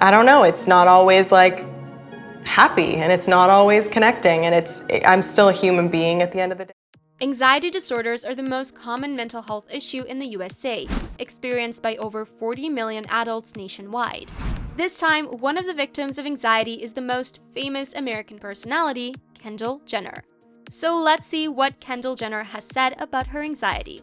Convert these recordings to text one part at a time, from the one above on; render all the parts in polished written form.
I don't know, it's not always like happy and it's not always connecting and I'm still a human being at the end of the day. Anxiety disorders are the most common mental health issue in the USA, experienced by over 40 million adults nationwide. This time, one of the victims of anxiety is the most famous American personality, Kendall Jenner. So let's see what Kendall Jenner has said about her anxiety.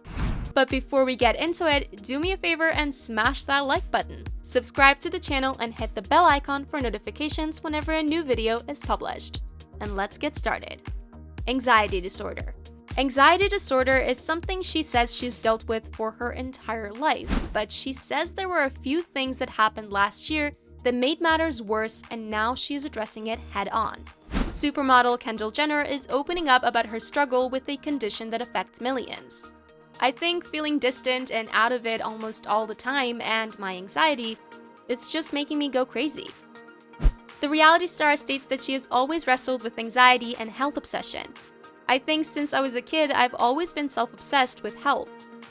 But before we get into it, do me a favor and smash that like button. Subscribe to the channel and hit the bell icon for notifications whenever a new video is published. And let's get started. Anxiety disorder. Anxiety disorder is something she says she's dealt with for her entire life, but she says there were a few things that happened last year that made matters worse, and now she's addressing it head-on. Supermodel Kendall Jenner is opening up about her struggle with a condition that affects millions. I think feeling distant and out of it almost all the time and my anxiety, it's just making me go crazy. The reality star states that she has always wrestled with anxiety and health obsession. I think since I was a kid, I've always been self-obsessed with health.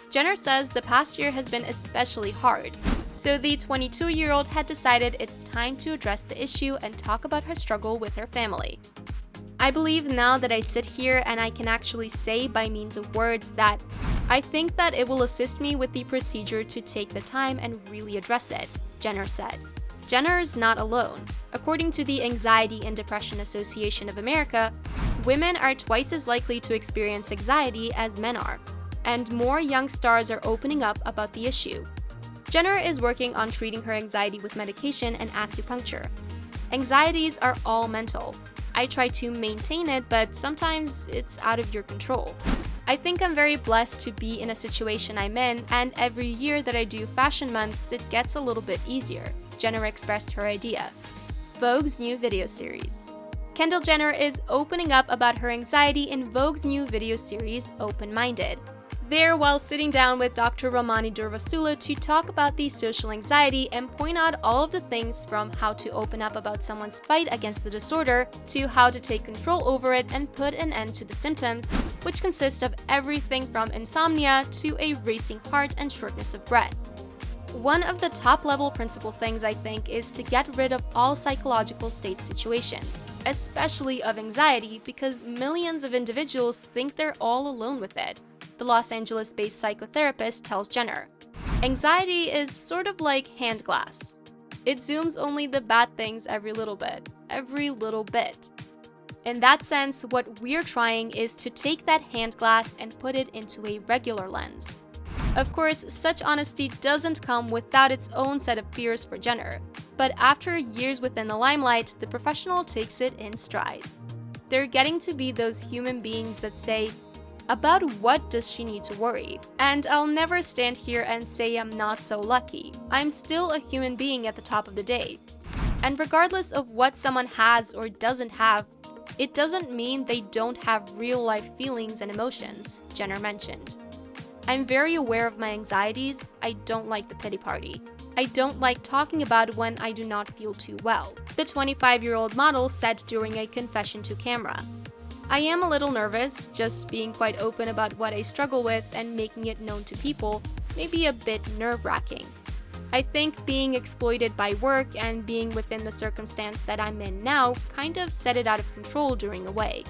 Jenner says the past year has been especially hard. So the 22-year-old had decided it's time to address the issue and talk about her struggle with her family. I believe now that I sit here and I can actually say by means of words that I think that it will assist me with the procedure to take the time and really address it, Jenner said. Jenner is not alone. According to the Anxiety and Depression Association of America, women are twice as likely to experience anxiety as men are, and more young stars are opening up about the issue. Jenner is working on treating her anxiety with medication and acupuncture. Anxieties are all mental. I try to maintain it, but sometimes it's out of your control. I think I'm very blessed to be in a situation I'm in, and every year that I do fashion months, it gets a little bit easier, Jenner expressed her idea. Vogue's new video series. Kendall Jenner is opening up about her anxiety in Vogue's new video series, Open-Minded. There, while sitting down with Dr. Ramani Durvasula to talk about the social anxiety and point out all of the things from how to open up about someone's fight against the disorder to how to take control over it and put an end to the symptoms, which consist of everything from insomnia to a racing heart and shortness of breath. One of the top-level principal things I think is to get rid of all psychological state situations, especially of anxiety, because millions of individuals think they're all alone with it. The Los Angeles-based psychotherapist tells Jenner, "Anxiety is sort of like hand glass. It zooms only the bad things every little bit. In that sense, what we're trying is to take that hand glass and put it into a regular lens." Of course, such honesty doesn't come without its own set of fears for Jenner, but after years within the limelight, the professional takes it in stride. They're getting to be those human beings that say, about what does she need to worry? And I'll never stand here and say I'm not so lucky. I'm still a human being at the top of the day. And regardless of what someone has or doesn't have, it doesn't mean they don't have real-life feelings and emotions, Jenner mentioned. I'm very aware of my anxieties. I don't like the pity party. I don't like talking about when I do not feel too well, the 25-year-old model said during a confession to camera. I am a little nervous, just being quite open about what I struggle with and making it known to people may be a bit nerve-wracking. I think being exploited by work and being within the circumstance that I'm in now kind of set it out of control during a way.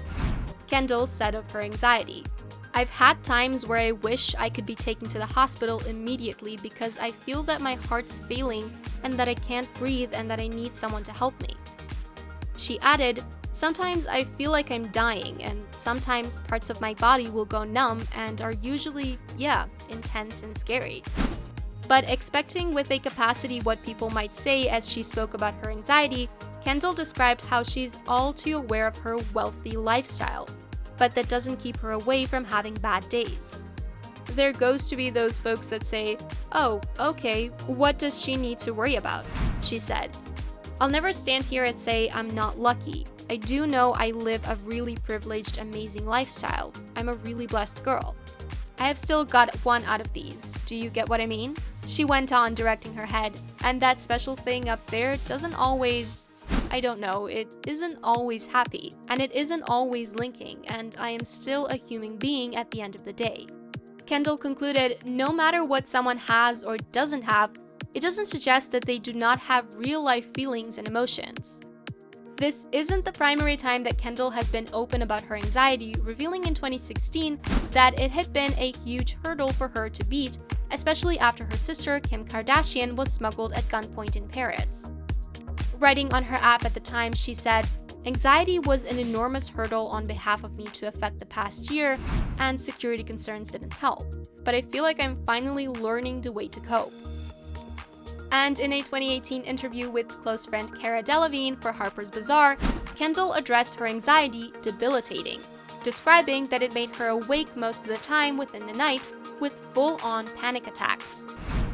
Kendall said of her anxiety, "I've had times where I wish I could be taken to the hospital immediately because I feel that my heart's failing and that I can't breathe and that I need someone to help me." She added, "Sometimes I feel like I'm dying, and sometimes parts of my body will go numb and are usually, intense and scary." But expecting with a capacity what people might say as she spoke about her anxiety, Kendall described how she's all too aware of her wealthy lifestyle, but that doesn't keep her away from having bad days. There goes to be those folks that say, "Oh, okay, what does she need to worry about?" She said, "I'll never stand here and say I'm not lucky. I do know I live a really privileged, amazing lifestyle. I'm a really blessed girl. I have still got one out of these. Do you get what I mean?" She went on, directing her head, "And that special thing up there doesn't always, it isn't always happy, and it isn't always linking, and I am still a human being at the end of the day." Kendall concluded, "No matter what someone has or doesn't have, it doesn't suggest that they do not have real-life feelings and emotions. This isn't the primary time that Kendall has been open about her anxiety, revealing in 2016 that it had been a huge hurdle for her to beat, especially after her sister, Kim Kardashian, was smuggled at gunpoint in Paris. Writing on her app at the time, she said, "Anxiety was an enormous hurdle on behalf of me to affect the past year, and security concerns didn't help. But I feel like I'm finally learning the way to cope." And in a 2018 interview with close friend Cara Delevingne for Harper's Bazaar, Kendall addressed her anxiety debilitating, describing that it made her awake most of the time within the night with full-on panic attacks.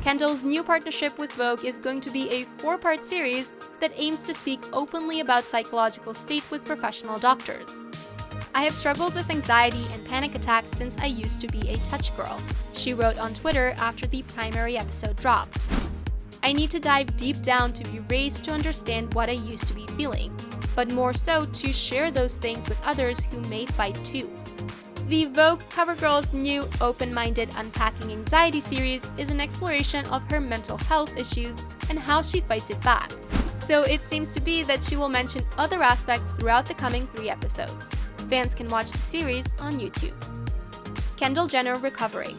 Kendall's new partnership with Vogue is going to be a 4-part series that aims to speak openly about psychological state with professional doctors. "I have struggled with anxiety and panic attacks since I used to be a touch girl," she wrote on Twitter after the primary episode dropped. "I need to dive deep down to be raised to understand what I used to be feeling, but more so to share those things with others who may fight too." The Vogue CoverGirl's new Open-Minded Unpacking Anxiety series is an exploration of her mental health issues and how she fights it back. So it seems to be that she will mention other aspects throughout the coming 3 episodes. Fans can watch the series on YouTube. Kendall Jenner recovering.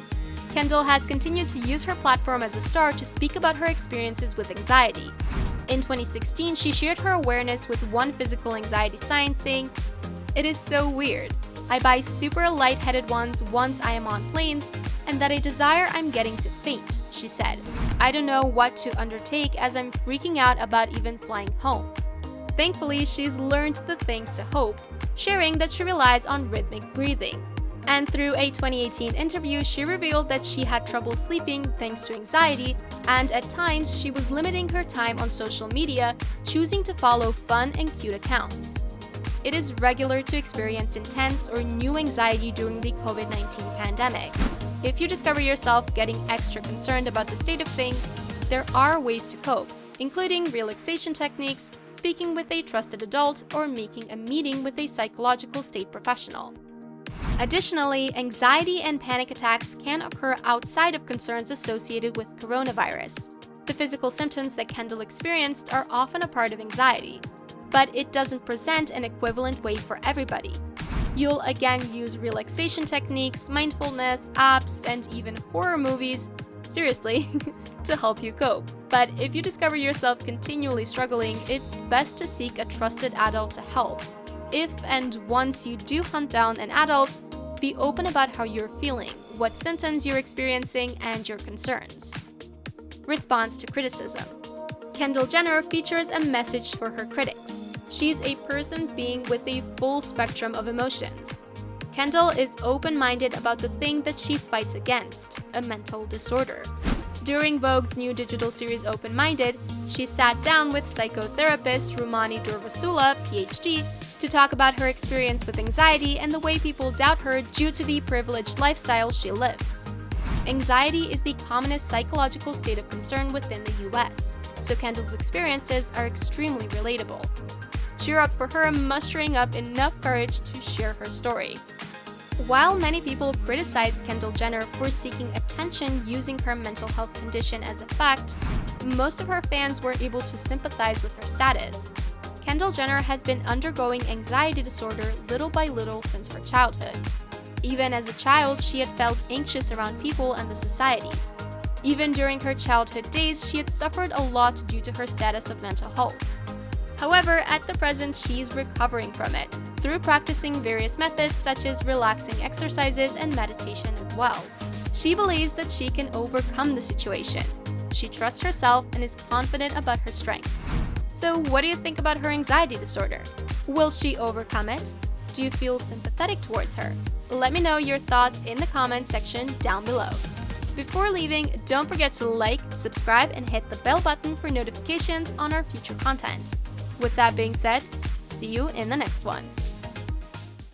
Kendall has continued to use her platform as a star to speak about her experiences with anxiety. In 2016, she shared her awareness with one physical anxiety sign, saying, "It is so weird. I buy super lightheaded ones once I am on planes, and that I desire I'm getting to faint," she said. "I don't know what to undertake as I'm freaking out about even flying home." Thankfully, she's learned the things to hope, sharing that she relies on rhythmic breathing. And through a 2018 interview, she revealed that she had trouble sleeping thanks to anxiety, and at times she was limiting her time on social media, choosing to follow fun and cute accounts. It is regular to experience intense or new anxiety during the COVID-19 pandemic. If you discover yourself getting extra concerned about the state of things, there are ways to cope, including relaxation techniques, speaking with a trusted adult, or making a meeting with a psychological state professional. Additionally, anxiety and panic attacks can occur outside of concerns associated with coronavirus. The physical symptoms that Kendall experienced are often a part of anxiety, but it doesn't present an equivalent way for everybody. You'll again use relaxation techniques, mindfulness, apps, and even horror movies, seriously, to help you cope. But if you discover yourself continually struggling, it's best to seek a trusted adult to help. If and once you do hunt down an adult, be open about how you're feeling, what symptoms you're experiencing, and your concerns. Response to criticism. Kendall Jenner features a message for her critics. She's a person's being with a full spectrum of emotions. Kendall is open-minded about the thing that she fights against, a mental disorder. During Vogue's new digital series Open-Minded, she sat down with psychotherapist Rumani Durvasula, PhD, to talk about her experience with anxiety and the way people doubt her due to the privileged lifestyle she lives. Anxiety is the commonest psychological state of concern within the US, so Kendall's experiences are extremely relatable. Cheer up for her mustering up enough courage to share her story. While many people criticized Kendall Jenner for seeking attention using her mental health condition as a fact, most of her fans were able to sympathize with her status. Kendall Jenner has been undergoing anxiety disorder little by little since her childhood. Even as a child, she had felt anxious around people and the society. Even during her childhood days, she had suffered a lot due to her status of mental health. However, at the present, she's recovering from it through practicing various methods such as relaxing exercises and meditation as well. She believes that she can overcome the situation. She trusts herself and is confident about her strength. So what do you think about her anxiety disorder? Will she overcome it? Do you feel sympathetic towards her? Let me know your thoughts in the comment section down below. Before leaving, don't forget to like, subscribe, and hit the bell button for notifications on our future content. With that being said, see you in the next one.